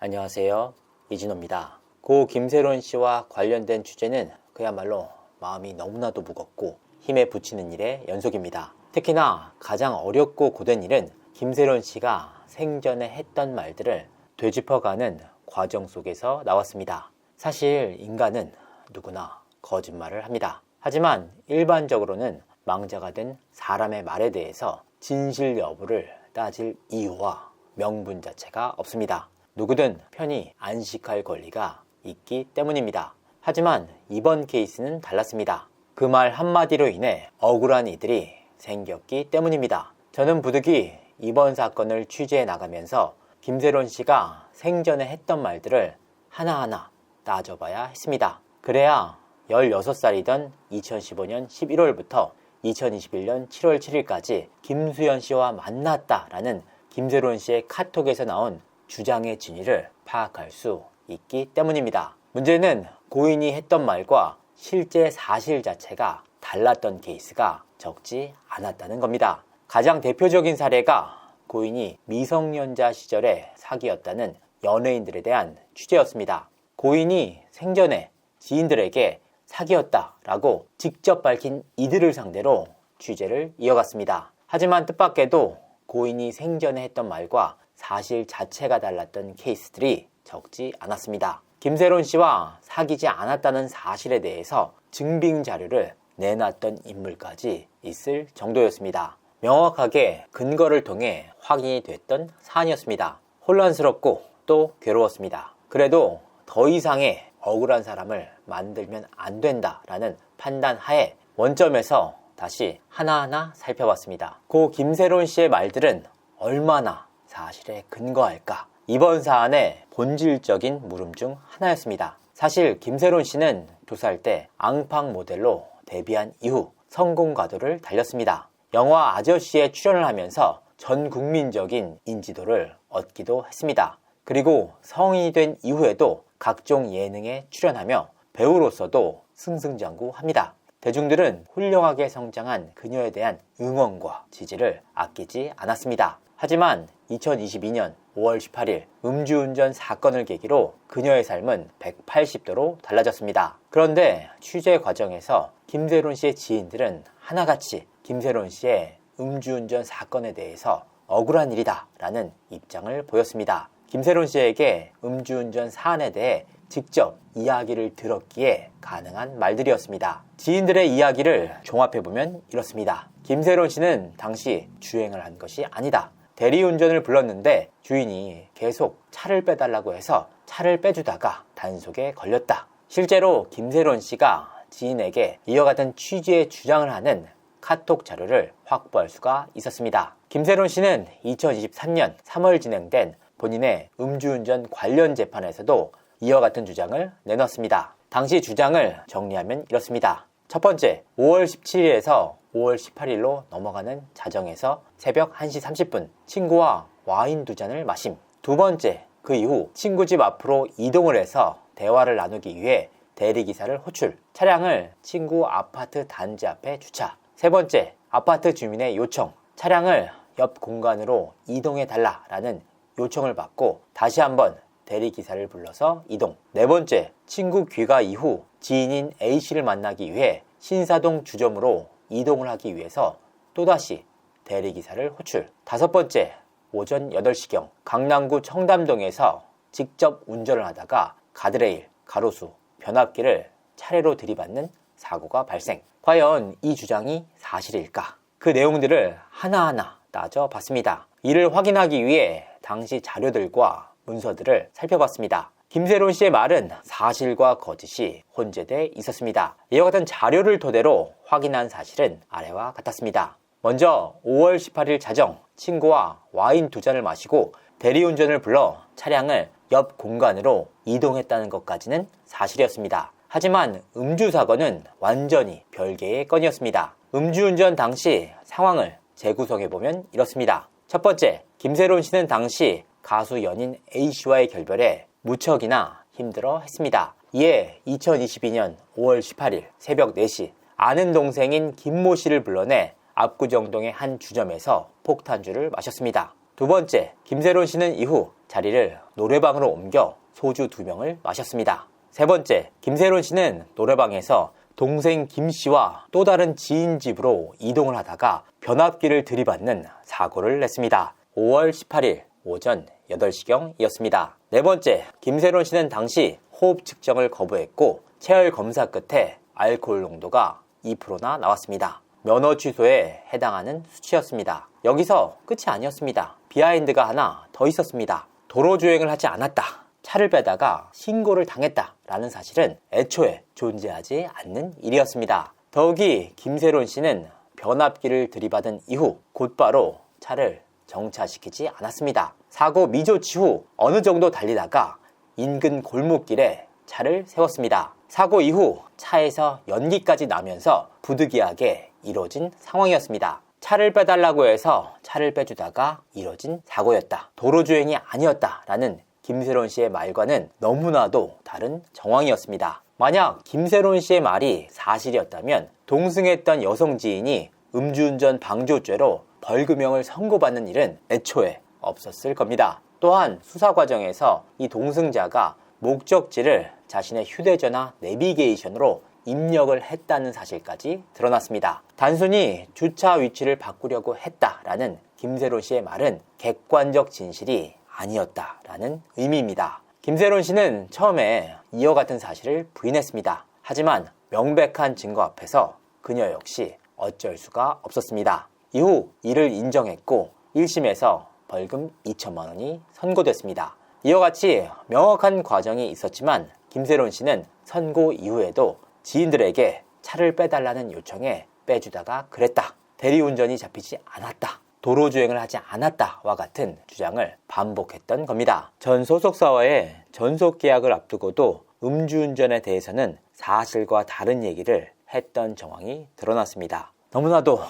안녕하세요. 이진호입니다. 고 김세론 씨와 관련된 주제는 그야말로 마음이 너무나도 무겁고 힘에 부치는 일의 연속입니다. 특히나 가장 어렵고 고된 일은 김세론 씨가 생전에 했던 말들을 되짚어가는 과정 속에서 나왔습니다. 사실 인간은 누구나 거짓말을 합니다. 하지만 일반적으로는 망자가 된 사람의 말에 대해서 진실 여부를 따질 이유와 명분 자체가 없습니다. 누구든 편히 안식할 권리가 있기 때문입니다. 하지만 이번 케이스는 달랐습니다. 그 말 한마디로 인해 억울한 이들이 생겼기 때문입니다. 저는 부득이 이번 사건을 취재해 나가면서 김세론 씨가 생전에 했던 말들을 하나하나 따져봐야 했습니다. 그래야 16살이던 2015년 11월부터 2021년 7월 7일까지 김수현 씨와 만났다라는 김세론 씨의 카톡에서 나온 주장의 진위를 파악할 수 있기 때문입니다. 문제는 고인이 했던 말과 실제 사실 자체가 달랐던 케이스가 적지 않았다는 겁니다. 가장 대표적인 사례가 고인이 미성년자 시절의 사귀었다는 연예인들에 대한 취재였습니다. 고인이 생전에 지인들에게 사귀었다라고 직접 밝힌 이들을 상대로 취재를 이어갔습니다. 하지만 뜻밖에도 고인이 생전에 했던 말과 사실 자체가 달랐던 케이스들이 적지 않았습니다. 김세론 씨와 사귀지 않았다는 사실에 대해서 증빙 자료를 내놨던 인물까지 있을 정도였습니다. 명확하게 근거를 통해 확인이 됐던 사안이었습니다. 혼란스럽고 또 괴로웠습니다. 그래도 더 이상의 억울한 사람을 만들면 안 된다라는 판단 하에 원점에서 다시 하나하나 살펴봤습니다. 고 김세론 씨의 말들은 얼마나 사실에 근거할까? 이번 사안의 본질적인 물음 중 하나였습니다. 사실 김세론 씨는 2살 때 앙팡 모델로 데뷔한 이후 성공 가도를 달렸습니다. 영화 아저씨에 출연을 하면서 전 국민적인 인지도를 얻기도 했습니다. 그리고 성인이 된 이후에도 각종 예능에 출연하며 배우로서도 승승장구합니다. 대중들은 훌륭하게 성장한 그녀에 대한 응원과 지지를 아끼지 않았습니다. 하지만 2022년 5월 18일 음주운전 사건을 계기로 그녀의 삶은 180도로 달라졌습니다. 그런데 취재 과정에서 김세론 씨의 지인들은 하나같이 김세론 씨의 음주운전 사건에 대해서 억울한 일이다 라는 입장을 보였습니다. 김세론 씨에게 음주운전 사안에 대해 직접 이야기를 들었기에 가능한 말들이었습니다. 지인들의 이야기를 종합해보면 이렇습니다. 김세론 씨는 당시 주행을 한 것이 아니다. 대리운전을 불렀는데 주인이 계속 차를 빼달라고 해서 차를 빼주다가 단속에 걸렸다. 실제로 김세론 씨가 지인에게 이와 같은 취지의 주장을 하는 카톡 자료를 확보할 수가 있었습니다. 김세론 씨는 2023년 3월 진행된 본인의 음주운전 관련 재판에서도 이와 같은 주장을 내놨습니다. 당시 주장을 정리하면 이렇습니다. 첫 번째, 5월 17일에서 5월 18일로 넘어가는 자정에서 새벽 1시 30분 친구와 와인 2잔을 마심. 두 번째, 그 이후 친구 집 앞으로 이동을 해서 대화를 나누기 위해 대리기사를 호출. 차량을 친구 아파트 단지 앞에 주차. 세 번째, 아파트 주민의 요청. 차량을 옆 공간으로 이동해 달라라는 요청을 받고 다시 한번 대리기사를 불러서 이동. 네 번째, 친구 귀가 이후 지인인 A씨를 만나기 위해 신사동 주점으로 이동을 하기 위해서 또다시 대리기사를 호출. 다섯 번째, 오전 8시경 강남구 청담동에서 직접 운전을 하다가 가드레일, 가로수, 변압기를 차례로 들이받는 사고가 발생. 과연 이 주장이 사실일까? 그 내용들을 하나하나 따져봤습니다. 이를 확인하기 위해 당시 자료들과 문서들을 살펴봤습니다. 김세론 씨의 말은 사실과 거짓이 혼재돼 있었습니다. 이와 같은 자료를 토대로 확인한 사실은 아래와 같았습니다. 먼저 5월 18일 자정 친구와 와인 2잔을 마시고 대리운전을 불러 차량을 옆 공간으로 이동했다는 것까지는 사실이었습니다. 하지만 음주 사고는 완전히 별개의 건이었습니다. 음주운전 당시 상황을 재구성해보면 이렇습니다. 첫 번째, 김세론 씨는 당시 가수 연인 A씨와의 결별에 무척이나 힘들어 했습니다. 이에 2022년 5월 18일 새벽 4시 아는 동생인 김모 씨를 불러내 압구정동의 한 주점에서 폭탄주를 마셨습니다. 두 번째, 김세론 씨는 이후 자리를 노래방으로 옮겨 소주 2병을 마셨습니다. 세 번째, 김세론 씨는 노래방에서 동생 김 씨와 또 다른 지인 집으로 이동을 하다가 변압기를 들이받는 사고를 냈습니다. 5월 18일 오전 8시경이었습니다. 네 번째, 김세론 씨는 당시 호흡 측정을 거부했고 체열 검사 끝에 알코올 농도가 2%나 나왔습니다. 면허 취소에 해당하는 수치였습니다. 여기서 끝이 아니었습니다. 비하인드가 하나 더 있었습니다. 도로주행을 하지 않았다, 차를 빼다가 신고를 당했다 라는 사실은 애초에 존재하지 않는 일이었습니다. 더욱이 김세론 씨는 변압기를 들이받은 이후 곧바로 차를 정차시키지 않았습니다. 사고 미조치 후 어느 정도 달리다가 인근 골목길에 차를 세웠습니다. 사고 이후 차에서 연기까지 나면서 부득이하게 이뤄진 상황이었습니다. 차를 빼달라고 해서 차를 빼주다가 이뤄진 사고였다, 도로주행이 아니었다라는 김세론 씨의 말과는 너무나도 다른 정황이었습니다. 만약 김세론 씨의 말이 사실이었다면 동승했던 여성 지인이 음주운전 방조죄로 벌금형을 선고받는 일은 애초에 없었을 겁니다. 또한 수사 과정에서 이 동승자가 목적지를 자신의 휴대전화 내비게이션으로 입력을 했다는 사실까지 드러났습니다. 단순히 주차 위치를 바꾸려고 했다라는 김세론 씨의 말은 객관적 진실이 아니었다라는 의미입니다. 김세론 씨는 처음에 이와 같은 사실을 부인했습니다. 하지만 명백한 증거 앞에서 그녀 역시 어쩔 수가 없었습니다. 이후 이를 인정했고 1심에서 벌금 2천만 원이 선고됐습니다. 이와 같이 명확한 과정이 있었지만 김세론 씨는 선고 이후에도 지인들에게 차를 빼달라는 요청에 빼주다가 그랬다, 대리운전이 잡히지 않았다, 도로주행을 하지 않았다와 같은 주장을 반복했던 겁니다. 전 소속사와의 전속계약을 앞두고도 음주운전에 대해서는 사실과 다른 얘기를 했던 정황이 드러났습니다. 너무나도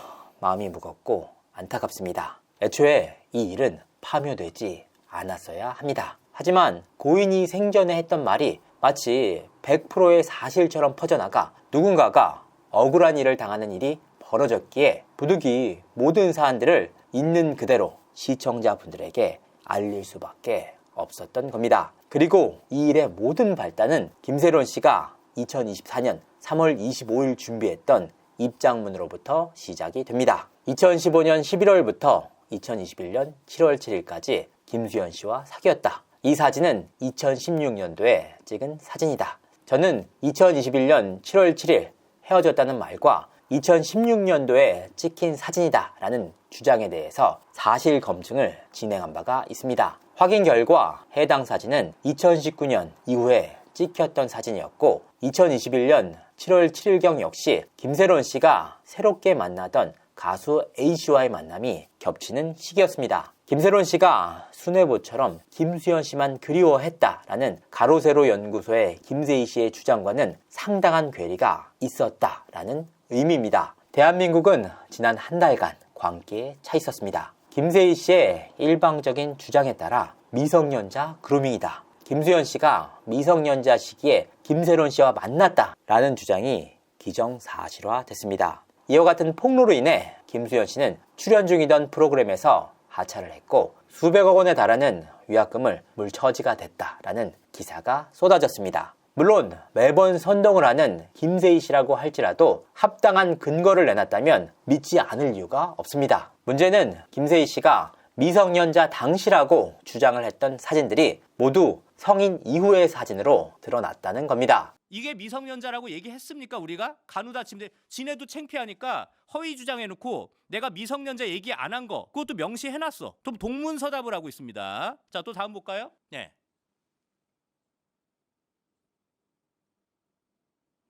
마음이 무겁고 안타깝습니다. 애초에 이 일은 파묘되지 않았어야 합니다. 하지만 고인이 생전에 했던 말이 마치 100%의 사실처럼 퍼져나가 누군가가 억울한 일을 당하는 일이 벌어졌기에 부득이 모든 사안들을 있는 그대로 시청자분들에게 알릴 수밖에 없었던 겁니다. 그리고 이 일의 모든 발단은 김세론 씨가 2024년 3월 25일 준비했던 입장문으로부터 시작이 됩니다. 2015년 11월부터 2021년 7월 7일까지 김수현 씨와 사귀었다. 이 사진은 2016년도에 찍은 사진이다. 저는 2021년 7월 7일 헤어졌다는 말과 2016년도에 찍힌 사진이다 라는 주장에 대해서 사실 검증을 진행한 바가 있습니다. 확인 결과 해당 사진은 2019년 이후에 찍혔던 사진이었고 2021년 7월 7일경 역시 김세론 씨가 새롭게 만나던 가수 A씨와의 만남이 겹치는 시기였습니다. 김세론 씨가 순애보처럼 김수현 씨만 그리워했다라는 가로세로 연구소의 김세희 씨의 주장과는 상당한 괴리가 있었다라는 의미입니다. 대한민국은 지난 한 달간 광기에 차 있었습니다. 김세희 씨의 일방적인 주장에 따라 미성년자 그루밍이다, 김수현 씨가 미성년자 시기에 김세론 씨와 만났다라는 주장이 기정사실화됐습니다. 이와 같은 폭로로 인해 김수현 씨는 출연 중이던 프로그램에서 하차를 했고 수백억 원에 달하는 위약금을 물처지가 됐다라는 기사가 쏟아졌습니다. 물론 매번 선동을 하는 김세희 씨라고 할지라도 합당한 근거를 내놨다면 믿지 않을 이유가 없습니다. 문제는 김세희 씨가 미성년자 당시라고 주장을 했던 사진들이 모두 성인 이후의 사진으로 드러났다는 겁니다. 이게 미성년자라고 얘기했습니까? 우리가 간우다 침대 지네도 창피하니까 허위 주장해놓고 내가 미성년자 얘기 안 한 거 그것도 명시해놨어. 또 동문서답을 하고 있습니다. 자, 또 다음 볼까요? 네.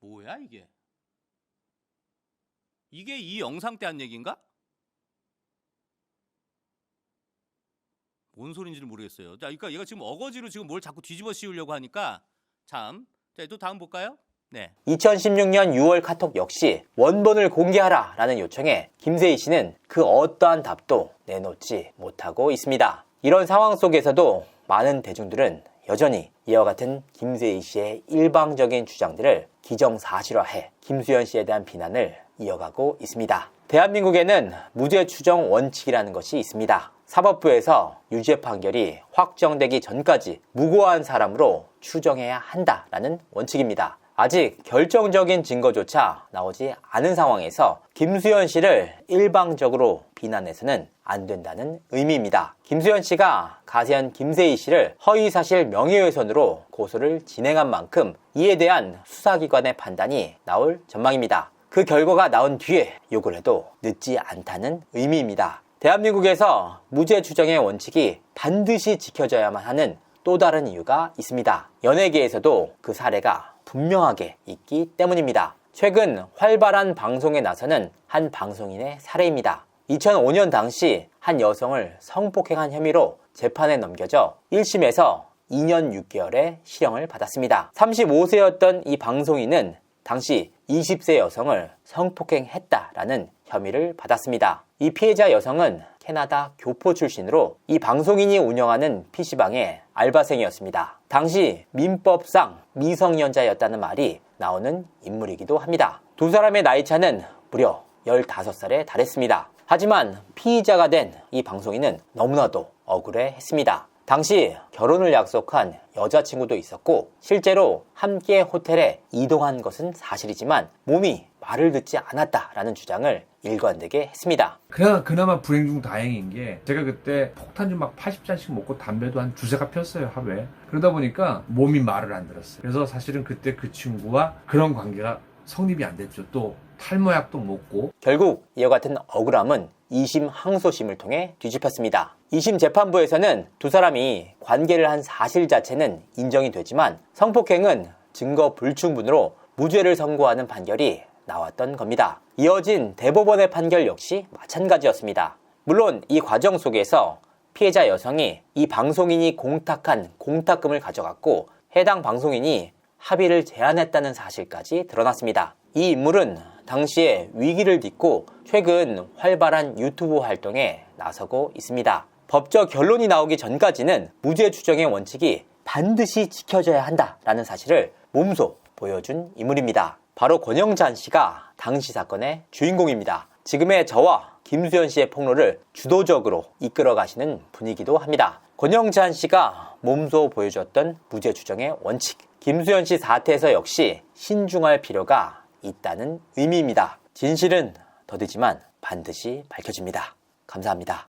뭐야 이게? 이게 이 영상 때 한 얘기인가? 뭔 소린지를 모르겠어요. 자, 그러니까 얘가 지금 어거지로 지금 뭘 자꾸 뒤집어 씌우려고 하니까 참. 자, 또 다음 볼까요? 네. 2016년 6월 카톡 역시 원본을 공개하라 라는 요청에 김세희 씨는 그 어떠한 답도 내놓지 못하고 있습니다. 이런 상황 속에서도 많은 대중들은 여전히 이와 같은 김세희 씨의 일방적인 주장들을 기정사실화해 김수현 씨에 대한 비난을 이어가고 있습니다. 대한민국에는 무죄 추정 원칙이라는 것이 있습니다. 사법부에서 유죄 판결이 확정되기 전까지 무고한 사람으로 추정해야 한다라는 원칙입니다. 아직 결정적인 증거조차 나오지 않은 상황에서 김수현 씨를 일방적으로 비난해서는 안 된다는 의미입니다. 김수현 씨가 가세현 김세희 씨를 허위사실 명예훼손으로 고소를 진행한 만큼 이에 대한 수사기관의 판단이 나올 전망입니다. 그 결과가 나온 뒤에 욕을 해도 늦지 않다는 의미입니다. 대한민국에서 무죄 추정의 원칙이 반드시 지켜져야만 하는 또 다른 이유가 있습니다. 연예계에서도 그 사례가 분명하게 있기 때문입니다. 최근 활발한 방송에 나서는 한 방송인의 사례입니다. 2005년 당시 한 여성을 성폭행한 혐의로 재판에 넘겨져 1심에서 2년 6개월의 실형을 받았습니다. 35세였던 이 방송인은 당시 20세 여성을 성폭행했다라는 혐의를 받았습니다. 이 피해자 여성은 캐나다 교포 출신으로 이 방송인이 운영하는 PC방의 알바생이었습니다. 당시 민법상 미성년자였다는 말이 나오는 인물이기도 합니다. 두 사람의 나이차는 무려 15살에 달했습니다. 하지만 피의자가 된 이 방송인은 너무나도 억울해했습니다. 당시 결혼을 약속한 여자친구도 있었고 실제로 함께 호텔에 이동한 것은 사실이지만 몸이 말을 듣지 않았다라는 주장을 일관되게 했습니다. 그나마 불행 중 다행인 게 제가 그때 폭탄주 막 80잔씩 먹고 담배도 한 두세 가 폈어요, 하루에. 그러다 보니까 몸이 말을 안 들었어요. 그래서 사실은 그때 그 친구와 그런 관계가 성립이 안 됐죠. 또 탈모약도 먹고. 결국 이와 같은 억울함은 2심 항소심을 통해 뒤집혔습니다. 2심 재판부에서는 두 사람이 관계를 한 사실 자체는 인정이 되지만 성폭행은 증거 불충분으로 무죄를 선고하는 판결이 나왔던 겁니다. 이어진 대법원의 판결 역시 마찬가지였습니다. 물론 이 과정 속에서 피해자 여성이 이 방송인이 공탁한 공탁금을 가져갔고 해당 방송인이 합의를 제안했다는 사실까지 드러났습니다. 이 인물은 당시에 위기를 딛고 최근 활발한 유튜브 활동에 나서고 있습니다. 법적 결론이 나오기 전까지는 무죄 추정의 원칙이 반드시 지켜져야 한다라는 사실을 몸소 보여준 인물입니다. 바로 권영찬 씨가 당시 사건의 주인공입니다. 지금의 저와 김수현 씨의 폭로를 주도적으로 이끌어 가시는 분이기도 합니다. 권영찬 씨가 몸소 보여줬던 무죄 추정의 원칙, 김수현 씨 사태에서 역시 신중할 필요가 있다는 의미입니다. 진실은 더디지만 반드시 밝혀집니다. 감사합니다.